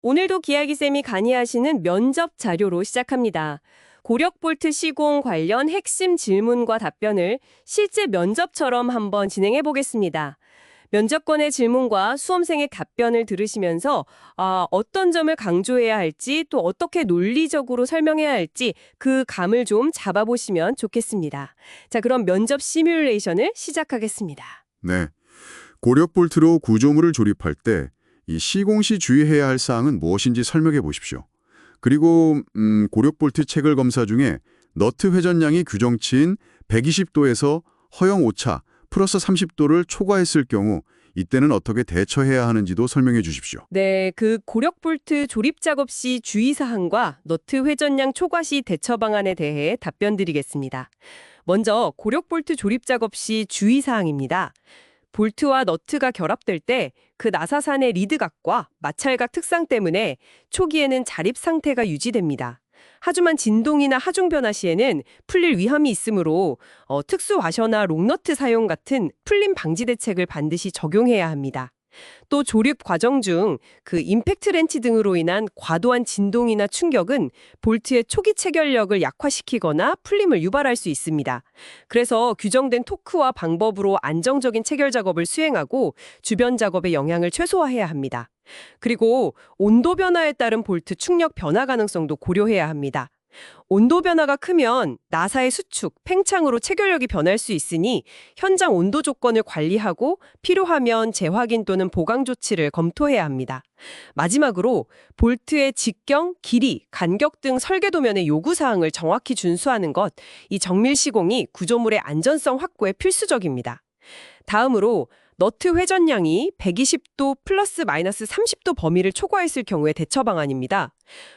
오늘도 기아기쌤이 강의하시는 면접 자료로 시작합니다. 고력볼트 시공 관련 핵심 질문과 답변을 실제 면접처럼 한번 진행해 보겠습니다. 면접관의 질문과 수험생의 답변을 들으시면서 어떤 점을 강조해야 할지 또 어떻게 논리적으로 설명해야 할지 그 감을 좀 잡아보시면 좋겠습니다. 자, 그럼 면접 시뮬레이션을 시작하겠습니다. 네. 고력볼트로 구조물을 조립할 때 이 시공 시 주의해야 할 사항은 무엇인지 설명해 보십시오. 그리고 고력볼트 체결 검사 중에 너트 회전량이 규정치인 120도에서 허용 오차 플러스 30도를 초과했을 경우 이때는 어떻게 대처해야 하는지도 설명해 주십시오. 네, 그 고력볼트 조립 작업 시 주의사항과 너트 회전량 초과 시 대처 방안에 대해 답변 드리겠습니다. 먼저 고력볼트 조립 작업 시 주의사항입니다. 볼트와 너트가 결합될 때 그 나사산의 리드각과 마찰각 특성 때문에 초기에는 자립 상태가 유지됩니다. 하지만 진동이나 하중 변화 시에는 풀릴 위험이 있으므로 특수 와셔나 롱너트 사용 같은 풀림 방지 대책을 반드시 적용해야 합니다. 또 조립 과정 중 그 임팩트 렌치 등으로 인한 과도한 진동이나 충격은 볼트의 초기 체결력을 약화시키거나 풀림을 유발할 수 있습니다. 그래서 규정된 토크와 방법으로 안정적인 체결 작업을 수행하고 주변 작업의 영향을 최소화해야 합니다. 그리고 온도 변화에 따른 볼트 충격 변화 가능성도 고려해야 합니다. 온도 변화가 크면 나사의 수축, 팽창으로 체결력이 변할 수 있으니 현장 온도 조건을 관리하고 필요하면 재확인 또는 보강 조치를 검토해야 합니다. 마지막으로 볼트의 직경, 길이, 간격 등 설계 도면의 요구사항을 정확히 준수하는 것, 이 정밀 시공이 구조물의 안전성 확보에 필수적입니다. 다음으로 너트 회전량이 120도 플러스 마이너스 30도 범위를 초과했을 경우의 대처 방안입니다.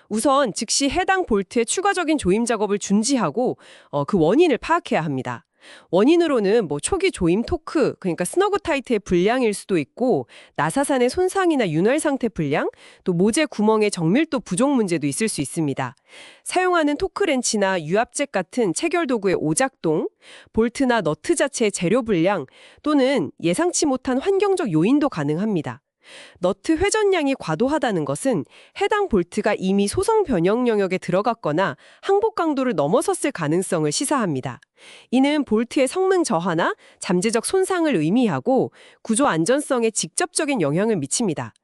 우선 즉시 해당 볼트의 추가적인 조임 작업을 중지하고 그 원인을 파악해야 합니다. 원인으로는 초기 조임 토크, 그러니까 스너그 타이트의 불량일 수도 있고 나사산의 손상이나 윤활 상태 불량, 또 모재 구멍의 정밀도 부족 문제도 있을 수 있습니다. 사용하는 토크 렌치나 유압잭 같은 체결 도구의 오작동, 볼트나 너트 자체의 재료 불량 또는 예상치 못한 환경적 요인도 가능합니다. 너트 회전량이 과도하다는 것은 해당 볼트가 이미 소성 변형 영역에 들어갔거나 항복 강도를 넘어섰을 가능성을 시사합니다. 이는 볼트의 성능 저하나 잠재적 손상을 의미하고 구조 안전성에 직접적인 영향을 미칩니다.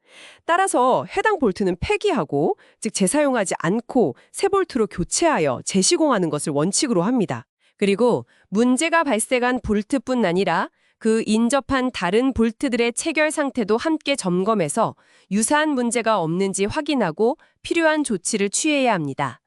따라서 해당 볼트는 폐기하고, 즉 재사용하지 않고 새 볼트로 교체하여 재시공하는 것을 원칙으로 합니다. 그리고 문제가 발생한 볼트뿐 아니라 그 인접한 다른 볼트들의 체결 상태도 함께 점검해서 유사한 문제가 없는지 확인하고 필요한 조치를 취해야 합니다.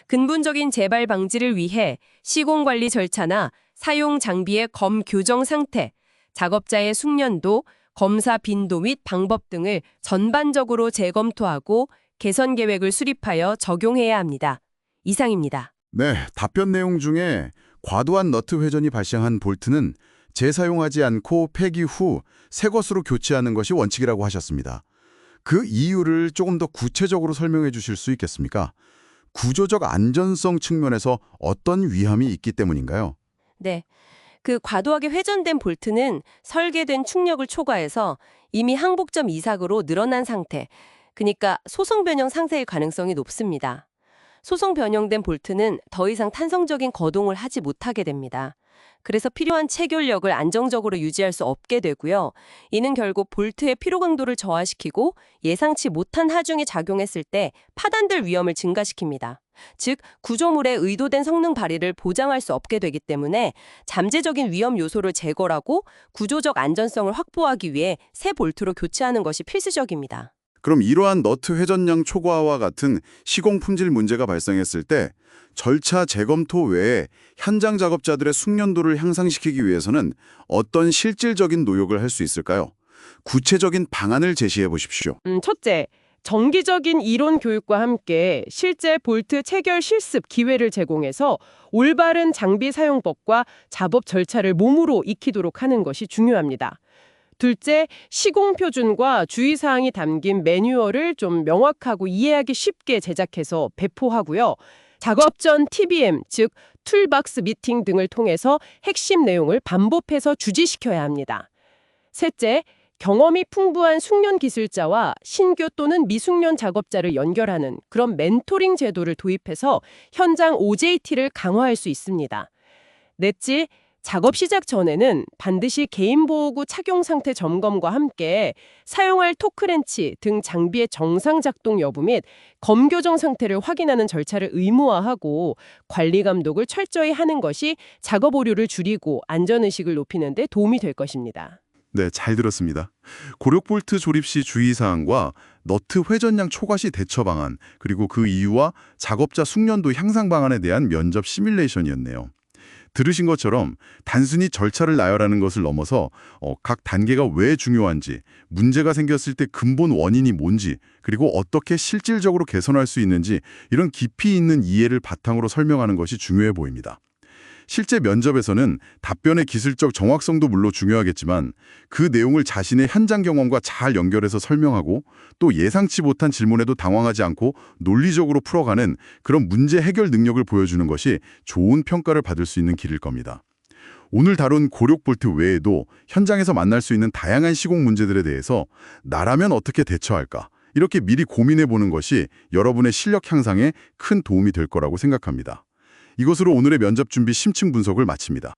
근본적인 재발 방지를 위해 시공 관리 절차나 사용 장비의 검 교정 상태, 작업자의 숙련도, 검사 빈도 및 방법 등을 전반적으로 재검토하고 개선 계획을 수립하여 적용해야 합니다. 이상입니다. 네, 답변 내용 중에 과도한 너트 회전이 발생한 볼트는 재사용하지 않고 폐기 후 새 것으로 교체하는 것이 원칙이라고 하셨습니다. 그 이유를 조금 더 구체적으로 설명해 주실 수 있겠습니까? 구조적 안전성 측면에서 어떤 위험이 있기 때문인가요? 네. 그 과도하게 회전된 볼트는 설계된 충력을 초과해서 이미 항복점 이상으로 늘어난 상태, 그러니까 소성 변형 상태일 가능성이 높습니다. 소성 변형된 볼트는 더 이상 탄성적인 거동을 하지 못하게 됩니다. 그래서 필요한 체결력을 안정적으로 유지할 수 없게 되고요. 이는 결국 볼트의 피로 강도를 저하시키고 예상치 못한 하중이 작용했을 때 파단될 위험을 증가시킵니다. 즉, 구조물의 의도된 성능 발휘를 보장할 수 없게 되기 때문에 잠재적인 위험 요소를 제거하고 구조적 안전성을 확보하기 위해 새 볼트로 교체하는 것이 필수적입니다. 그럼 이러한 너트 회전량 초과와 같은 시공 품질 문제가 발생했을 때 절차 재검토 외에 현장 작업자들의 숙련도를 향상시키기 위해서는 어떤 실질적인 노력을 할 수 있을까요? 구체적인 방안을 제시해 보십시오. 첫째, 정기적인 이론 교육과 함께 실제 볼트 체결 실습 기회를 제공해서 올바른 장비 사용법과 작업 절차를 몸으로 익히도록 하는 것이 중요합니다. 둘째, 시공 표준과 주의사항이 담긴 매뉴얼을 좀 명확하고 이해하기 쉽게 제작해서 배포하고요. 작업 전 TBM, 즉 툴박스 미팅 등을 통해서 핵심 내용을 반복해서 주지시켜야 합니다. 셋째, 경험이 풍부한 숙련 기술자와 신규 또는 미숙련 작업자를 연결하는 그런 멘토링 제도를 도입해서 현장 OJT를 강화할 수 있습니다. 넷째, 작업 시작 전에는 반드시 개인보호구 착용 상태 점검과 함께 사용할 토크렌치 등 장비의 정상 작동 여부 및 검교정 상태를 확인하는 절차를 의무화하고 관리 감독을 철저히 하는 것이 작업 오류를 줄이고 안전의식을 높이는 데 도움이 될 것입니다. 네, 잘 들었습니다. 고력볼트 조립 시 주의사항과 너트 회전량 초과 시 대처 방안, 그리고 그 이유와 작업자 숙련도 향상 방안에 대한 면접 시뮬레이션이었네요. 들으신 것처럼 단순히 절차를 나열하는 것을 넘어서 각 단계가 왜 중요한지, 문제가 생겼을 때 근본 원인이 뭔지, 그리고 어떻게 실질적으로 개선할 수 있는지 이런 깊이 있는 이해를 바탕으로 설명하는 것이 중요해 보입니다. 실제 면접에서는 답변의 기술적 정확성도 물론 중요하겠지만 그 내용을 자신의 현장 경험과 잘 연결해서 설명하고 또 예상치 못한 질문에도 당황하지 않고 논리적으로 풀어가는 그런 문제 해결 능력을 보여주는 것이 좋은 평가를 받을 수 있는 길일 겁니다. 오늘 다룬 고력볼트 외에도 현장에서 만날 수 있는 다양한 시공 문제들에 대해서 나라면 어떻게 대처할까? 이렇게 미리 고민해보는 것이 여러분의 실력 향상에 큰 도움이 될 거라고 생각합니다. 이것으로 오늘의 면접 준비 심층 분석을 마칩니다.